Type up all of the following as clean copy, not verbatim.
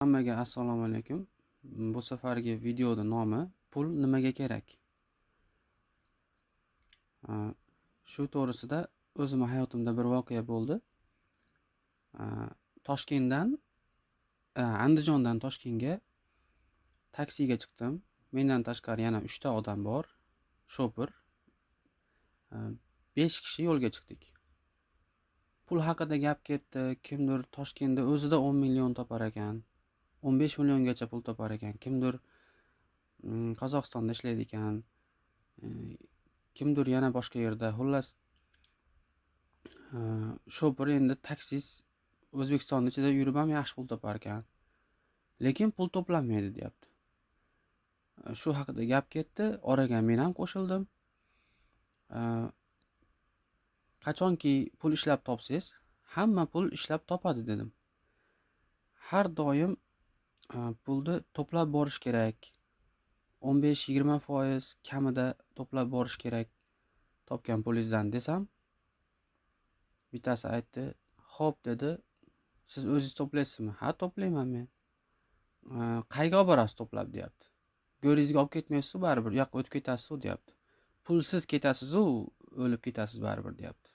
Hammaga assalomu alaykum. Bu safargi videoda nomi pul nimaga kerak? A, Shu to'g'risida o'zim hayotimda bir voqea bo'ldi. A, Toshkentdan Andijondan Toshkentga taksiga chiqdim. Mendan tashqari yana 3 ta odam bor. Shofir. 5 kishi yo'lga chiqdik. Pul haqida gap ketdi. Kimdir Toshkentda o'zida 10 million topar ekan. 15 milliongacha pul topar ekan. Kimdir Qozog'istonda ishlaydi ekan. Kimdir yana boshqa yerda. Xullas, shofir endi taksist O'zbekiston ichida yurib ham yaxshi pul topar ekan. Lekin pul to'planmaydi, deyapti. Shu haqida gap ketdi. Oraga men ham qo'shildim. Qachonki pul ishlab topsangiz, hamma pul ishlab topadi dedim. Har doim pulni to'plab borish kerak. 15-20% kamida to'plab borish kerak topgan pulingizdan desam, bittasi aytdi, "Xo'p", dedi, "siz o'zingiz to'playsizmi?" "Ha, to'playman men." "Qayga olib borasiz to'plab", deyapti. "Go'ringizga olib ketmaysiz, baribir u yoqqa o'tib ketasiz, deyapti. "Pulsiz ketasiz, o'lib ketasiz baribir", deyapti.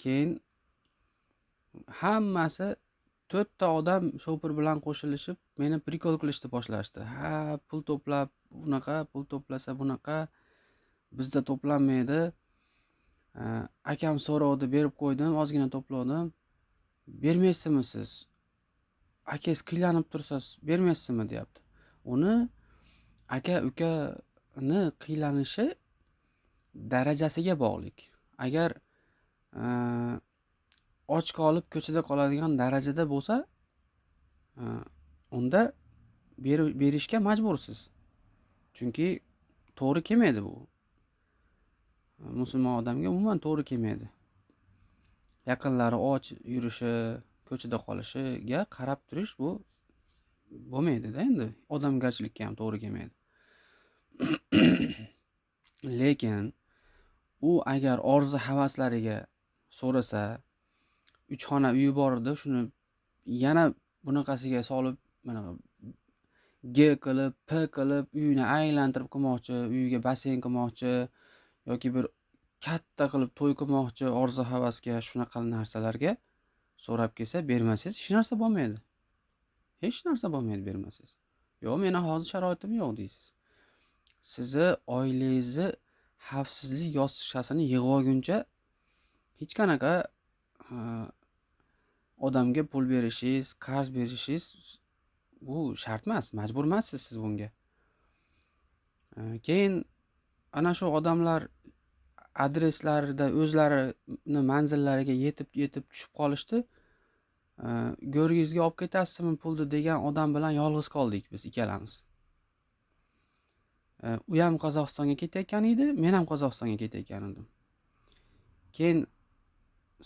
Keyin hammasi 4 ta odam shofir bilan qo'shilishib meni prikol qilishni boshlashdi. "Ha, pul to'plab bunaqa, pul to'plasa bunaqa, bizda to'planmaydi. Akam so'rovdi, berib qo'ydim, ozgina to'pladim. Bermaysizmi siz? Akangiz qiynalib tursa bermaysizmi?" deyapti. Uni aka-ukani qiylanishi darajasiga bog'liq. Agar och qolib ko'chada qoladigan darajada bo'lsa, unda berishga majbursiz. Chunki to'g'ri kelmaydi bu. Musulmon odamga umuman to'g'ri kelmaydi. Yaqinlari och yurishi, ko'chada qolishiga qarab turish bu bo'lmaydi-da endi. Odamgarchilikka ham to'g'ri kelmaydi. Lekin u agar orzu havaslariga so'rasa, 3 xona uyi bor edi, shuni yana bunaqasiga solib, mana G qilib, P qilib uyini aylantirib qilmoqchi, uyiga basen qilmoqchi yoki bir katta qilib to'y qilmoqchi, orzu havasga shunaqa narsalarga so'rab kelsa, bermasangiz hech narsa bo'lmaydi. Hech narsa bo'lmaydi bermasangiz. "Yo'q, meni hozir sharoitim yo'q", deysiz. Sizni oilangizni xavfsizlik yostiqchasini yig'ib olguncha hech qanaqa odamga pul berishingiz, qarz berishingiz bu shart emas, majbur emassiz siz bunga. Keyin ana shu odamlar adreslarida o'zlarini manzillariga yetib tushib qolishdi. "Go'ringizga olib ketasizmi pulni?" degan odam bilan yolg'iz qoldik biz ikkalamiz. U ham Qozog'istonga ketayotgan edi, men ham Qozog'istonga ketayotgan edim. Keyin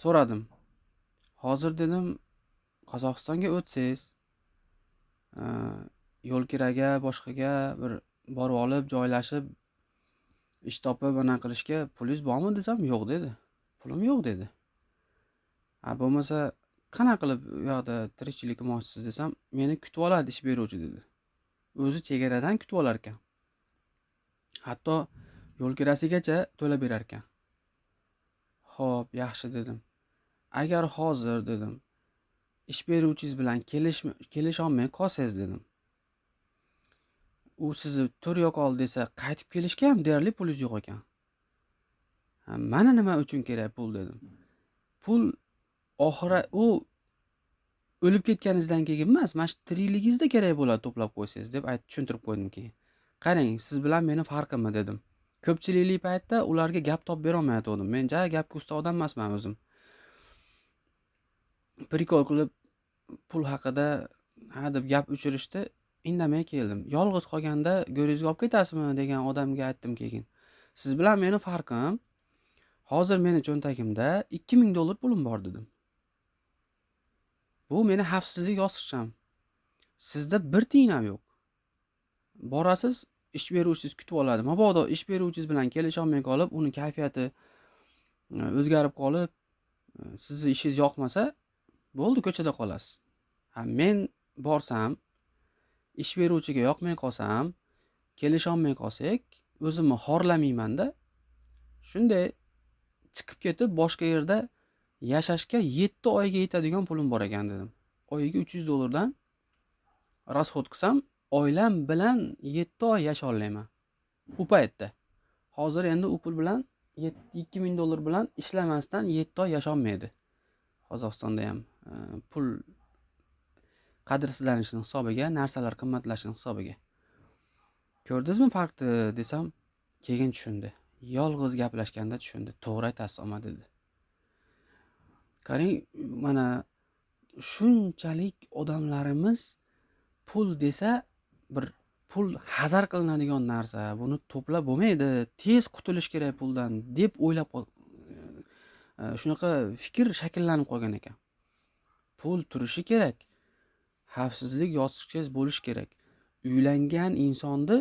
so'radim. "Hozir", dedim, "Qozog'istonga o'tsangiz, yo'lkiraga, boshqaga bir borib olib, joylashib, ish topib ana qilishga pulingiz bormi?" desam, "Yo'q", dedi. "Pulim yo'q", dedi. "Bo'lmasa qanaqa qilib u yoqda tirikchilik qilmoqchisiz?" desam, "Meni kutib oladi ish beruvchi", dedi. O'zi chegaradan kutib olar ekan. Hatto yo'lkirasigacha to'lab berar ekan. "Xo'p, yaxshi", dedim. "Agar hozir", dedim, "ish beruvchingiz bilan kelisholmay qolsangiz", dedim, "u sizni tur yo'qol desa, qaytib kelishga ham deyarli pulingiz yo'q ekan. Mana nima uchun kerak pul", dedim. "Pul u o'lib ketganingizdan keyin emas, mana shu tirikligingizda kerak bo'ladi to'plab qo'ysangiz", deb tushuntirib qo'ydim keyin. "Qarang, siz bilan meni farqimni", dedim. Ko'pchilikli paytda ularga gap topib bera olmayotgandim. Men gapga usta odam emasman o'zim. Prikol qilib pul haqida deb gap uchirishdi, indamay keldim. Yolg'iz qolganda "Go'ringizga olib ketasizmi?" degan odamga aytdim keyin. "Siz bilan meni farqim, hozir meni cho'ntagimda $2000 pulim bor", dedim. "Bu meni xavfsizlik yostiqcham. Sizda bir tiyin ham yo'q. Borasiz, ish beruvchingiz kutib oladi. Mabodo ish beruvchingiz bilan kelisholmay qolib, uni kayfiyati o'zgarib qolib, sizni ishingiz yoqmasa, bo'ldi, ko'chada qolasiz. Men borsam, ish beruvchiga yoqmay qolsam, kelisholmay qolsak, o'zimni xorlamayman-da. Shunday chiqib ketib boshqa yerda yashashga 7 oyga yetadigan pulim bor ekan dedim. Oyiga $300 dan rasxod qilsam, oilam bilan 7 oy yasholmayman. U paytda. Hozir endi u pul bilan $2000 bilan ishlamasdan 7 oy yasholmaydi. Qozog'istonda ham pul qadrsizlanishning hisobiga, narsalar qimmatlashining hisobiga. Ko'rdingizmi farqni desam, keyin tushundi. Yolg'iz gaplashganda tushundi. To'g'ri aytasiz oma dedi. Qarang, mana shunchalik odamlarimiz pul desa bir pul hazar qilinadigan narsa, buni to'plab bo'lmaydi, tez qutulish kerak puldan deb o'ylab shunaqa fikr shakllanib qolgan ekan. Pul turishi kerak. Xavfsizlik yostiqchangiz bo'lishi kerak. Uylangan insonni,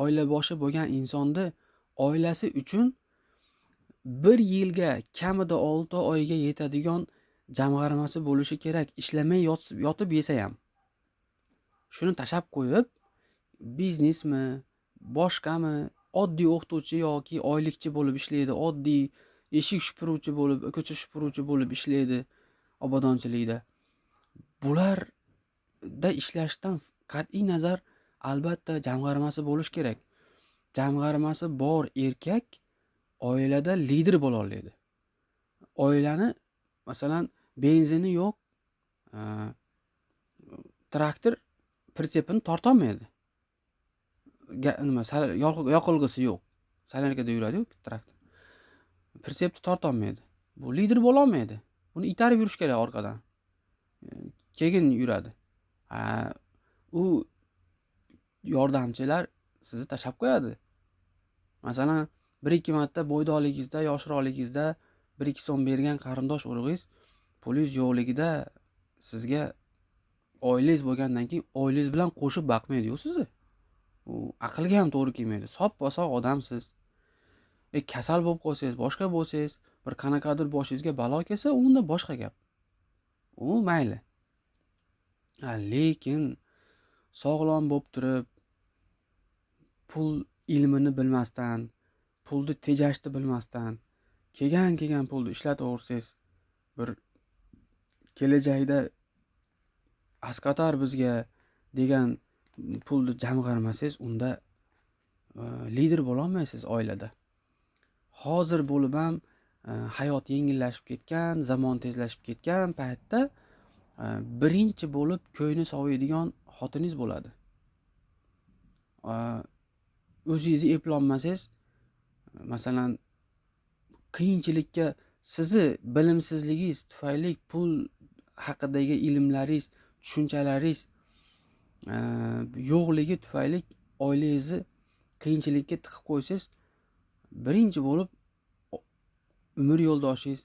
oila boshi bo'lgan insonni oilasi uchun 1 yilga kamida 6 oyga yetadigan jamg'armasi bo'lishi kerak. Ishlamay yotib yesa ham. Shuni tashab qo'yib, biznesmi, boshqami, oddiy o'qituvchi yoki oylikchi bo'lib ishlaydi, oddiy eshik shupuruvchi bo'lib, ko'cha shupuruvchi bo'lib ishlaydi obodonchilikda. Bularda ishlashdan qat'iy nazar albatta jamg'armasi bo'lish kerak. Jamg'armasi bor erkak oilada lider bo'la oladi. Oilani, masalan, benzini yo'q, traktor pritsepini tortolmaydi. Yoqilg'isi yo'q. Salyarkada yuradi-ku traktor. Pritsepni tortolmaydi. Bu lider bo'la olmaydi. Buni itarib yurish kerak orqadan. Keyin yuradi. U yordamchilar sizni tashab qo'yadi. Masalan, 1-2 marta bo'ydoqligingizda, yoshroqligingizda 1-2 so'm bergan qarindosh urug'ingiz pulingiz yo'qligida sizga oilangiz bo'lgandan keyin oilangiz bilan qo'shib baqmaydi-yu sizni. U aqlga ham to'g'ri kelmaydi. Sop-sog' odamsiz. Kasal bo'lib qolsangiz, boshqa bo'lsangiz, bir qanaqadir boshingizga balo kelsa, unda boshqa gap. U mayli. Lekin sog'lom bo'lib turib, pul ilmini bilmasdan, pulni tejashni bilmasdan, kelgan pulni ishlataversangiz, bir kelajakda asqatar bizga degan pulni jamg'armasangiz, unda lider bo'la olmaysiz oilada. Hozir bo'lib ham hayot yengillashib ketgan, zamon tezlashib ketgan paytda birinchi bo'lib ko'yni soviydigan xotiningiz bo'ladi. O'zingizni eplolmasangiz, masalan, qiyinchilikka sizni bilimsizligingiz tufayli pul haqidagi ilmlaringiz, tushunchalaringiz yo'qligi tufayli oilangizni qiyinchilikka tiqib qo'ysangiz, birinchi bo'lib umr yo'ldoshingiz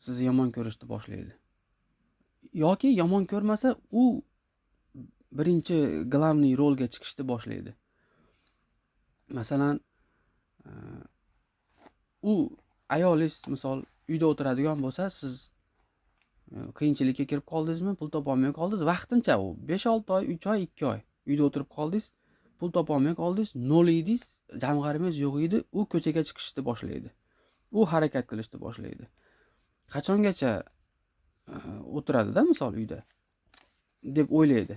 sizni yomon ko'rishni boshlaydi. Yoki yomon ko'rmasa, u birinchi glavniy rolga chiqishni boshlaydi. Masalan, u ayolingiz misol uyda o'tiradigan bo'lsa, siz qiyinchilikka kirib qoldingizmi, pul topolmay qoldingiz, vaqtincha u 5-6 oy, 3 oy, 2 oy uyda o'tirib qoldingiz, pul topolmay qoldingiz, nol edingiz, jamg'armangiz yo'q edi, u ko'chaga chiqishni boshlaydi. U harakat qilishni boshlaydi. Qachongacha o'tiradi-da misol uyda deb o'ylaydi.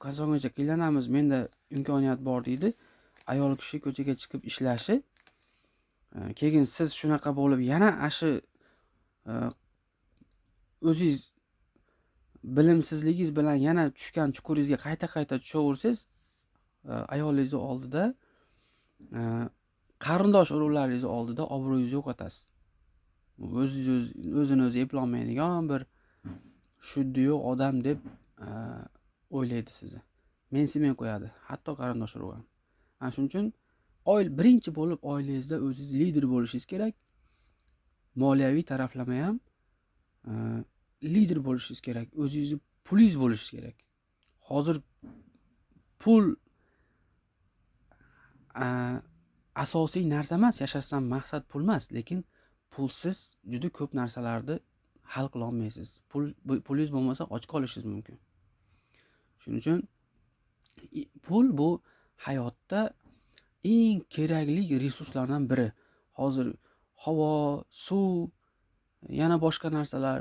Qachongacha qiylanamiz, menda imkoniyat bor deydi. Ayol kishi ko'chaga chiqib ishlashi, keyin siz shunaqa bo'lib yana ashi o'zingiz bilimsizligingiz bilan yana tushgan chuquringizga qayta tushaversangiz, ayolingiz oldida, qarindosh urug'laringiz oldida obro'yingizni yo'qotasiz. O'zini o'zi eplolmaydigan bir shuddi yo'q odam deb o'ylaydi sizni. Mensimay qo'yadi, hatto qarindosh urug' ham. Shuning uchun birinchi bo'lib oilangizda o'zingiz lider bo'lishingiz kerak. Moliyaviy taraflama ham lider bo'lishingiz kerak. O'zingizni pulingiz bo'lishi kerak. Hozir pul asosiy narsa emas, yashashdan maqsad pul emas, lekin pulsiz juda ko'p narsalarni hal qila olmaysiz. Pulingiz bo'lmasa och qolishingiz mumkin. Shuning uchun pul bu hayotda eng kerakli resurslardan biri. Hozir havo, suv, yana boshqa narsalar,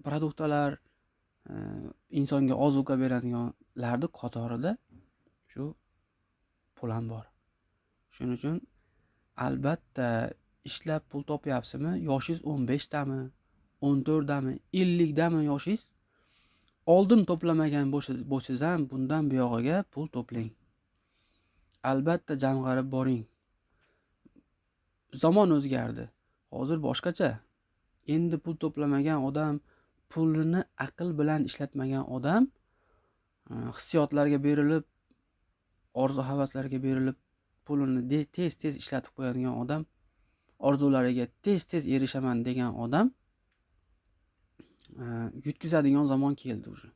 produktlar, insonga ozuqa beradiganlarni qatorida shu pul ham bor. Shuning uchun albatta ishlab pul topyapsizmi? Yoshingiz 15 dami, 14 dami, 50 dami yoshingiz? Oldin to'plamagan bo'lsangiz ham bundan buyog'iga pul to'plang. Albatta jamg'arib boring. Zamon o'zgardi. Hozir boshqacha. Endi pul to'plamagan odam, pulini aql bilan ishlatmagan odam, hissiyotlarga berilib, orzu-havaslarga berilib, pulini tez ishlatib qo'yadigan odam, orzulariga tez erishaman degan odam yutkazadigan zamon keldi уже.